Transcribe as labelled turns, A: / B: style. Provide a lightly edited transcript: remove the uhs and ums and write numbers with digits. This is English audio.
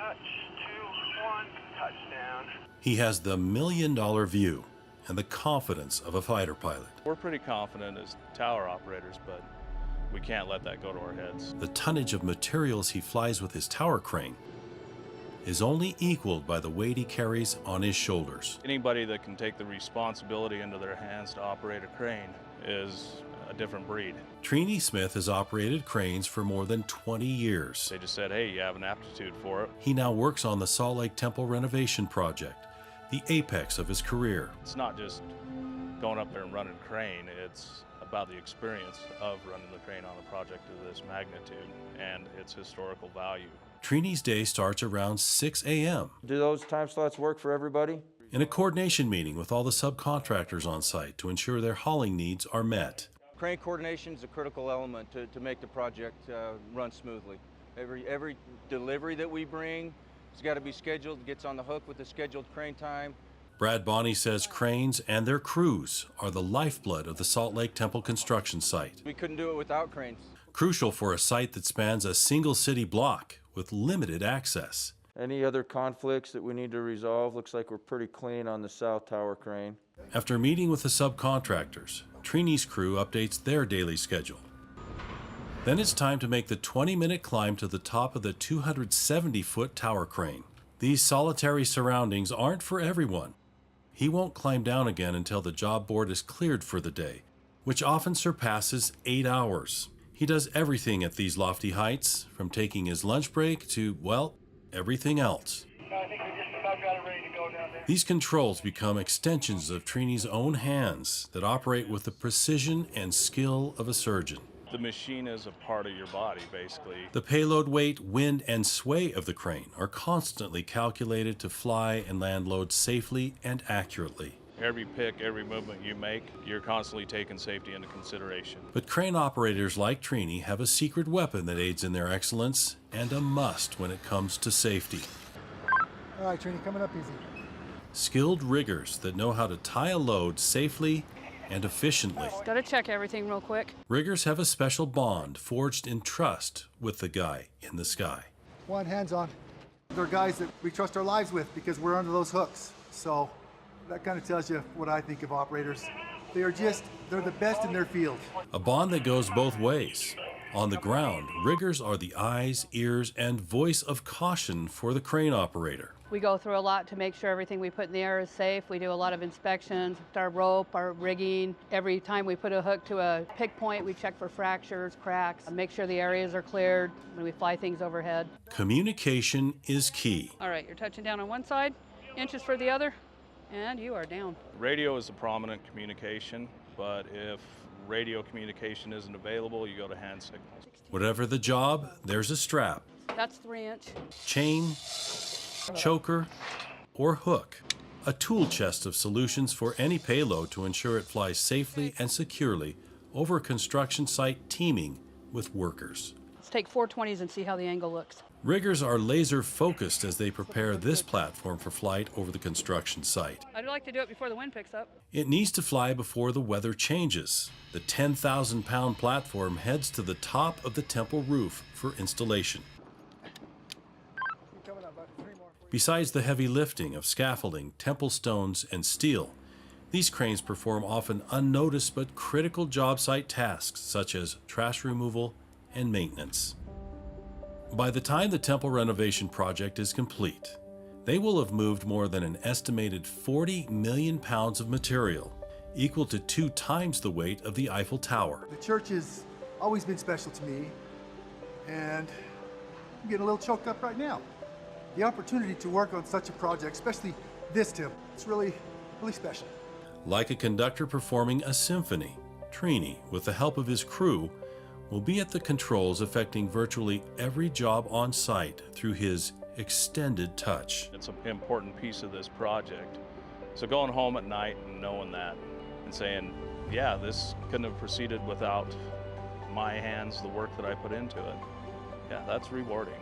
A: touch, 2, 1, touchdown.
B: He has the million-dollar view and the confidence of a fighter pilot.
C: We're pretty confident as tower operators, but we can't let that go to our heads.
B: The tonnage of materials he flies with his tower crane is only equaled by the weight he carries on his shoulders.
C: Anybody that can take the responsibility into their hands to operate a crane is a different breed.
B: Trini Smith has operated cranes for more than 20 years.
C: They just said, hey, you have an aptitude for it.
B: He now works on the Salt Lake Temple renovation project, the apex of his career.
C: It's not just going up there and running a crane, it's about the experience of running the crane on a project of this magnitude and its historical value.
B: Trini's day starts around 6 a.m.
D: Do those time slots work for everybody?
B: in a coordination meeting with all the subcontractors on site to ensure their hauling needs are met.
D: Crane coordination is a critical element to make the project run smoothly. Every delivery that we bring has got to be scheduled, gets on the hook with the scheduled crane time.
B: Brad Bonney says cranes and their crews are the lifeblood of the Salt Lake Temple construction site.
D: We couldn't do it without cranes.
B: Crucial for a site that spans a single city block with limited access.
D: Any other conflicts that we need to resolve? Looks like we're pretty clean on the south tower crane.
B: After meeting with the subcontractors, Trini's crew updates their daily schedule. Then it's time to make the 20-minute climb to the top of the 270-foot tower crane. These solitary surroundings aren't for everyone. He won't climb down again until the job board is cleared for the day, which often surpasses 8 hours. He does everything at these lofty heights, from taking his lunch break to, well, everything else.
A: I think we just about got it ready to go down there.
B: These controls become extensions of Trini's own hands that operate with the precision and skill of a surgeon.
C: The machine is a part of your body, basically.
B: The payload weight, wind, and sway of the crane are constantly calculated to fly and land loads safely and accurately.
C: Every pick, every movement you make, you're constantly taking safety into consideration.
B: But crane operators like Trini have a secret weapon that aids in their excellence and a must when it comes to safety.
E: All right, Trini, coming up easy.
B: Skilled riggers that know how to tie a load safely and efficiently.
F: Gotta check everything real quick.
B: Riggers have a special bond forged in trust with the guy in the sky.
E: One, hands on. They're guys that we trust our lives with because we're under those hooks. So that kind of tells you what I think of operators. They're the best in their field.
B: A bond that goes both ways. On the ground, riggers are the eyes, ears, and voice of caution for the crane operator.
F: We go through a lot to make sure everything we put in the air is safe. We do a lot of inspections, our rope, our rigging. Every time we put a hook to a pick point, we check for fractures, cracks, make sure the areas are cleared when we fly things overhead.
B: Communication is key.
F: All right, you're touching down on one side, inches for the other, and you are down.
C: Radio is a prominent communication, but if radio communication isn't available, you go to hand signals.
B: Whatever the job, there's a strap,
F: That's 3-inch.
B: chain, choker, or hook. A tool chest of solutions for any payload to ensure it flies safely and securely over a construction site teeming with workers.
F: Let's take 420s and see how the angle looks.
B: Riggers are laser focused as they prepare this platform for flight over the construction site.
F: I'd like to do it before the wind picks up.
B: It needs to fly before the weather changes. The 10,000-pound platform heads to the top of the temple roof for installation. Besides the heavy lifting of scaffolding, temple stones, and steel, these cranes perform often unnoticed but critical job site tasks such as trash removal and maintenance. By the time the temple renovation project is complete, they will have moved more than an estimated 40 million pounds of material, equal to 2 times the weight of the Eiffel Tower.
E: The church has always been special to me, and I'm getting a little choked up right now. The opportunity to work on such a project, especially this temple, it's really, really special.
B: Like a conductor performing a symphony, Trini, with the help of his crew, will be at the controls affecting virtually every job on site through his extended touch.
C: It's an important piece of this project. So going home at night and knowing that and saying, yeah, this couldn't have proceeded without my hands, the work that I put into it. Yeah, that's rewarding.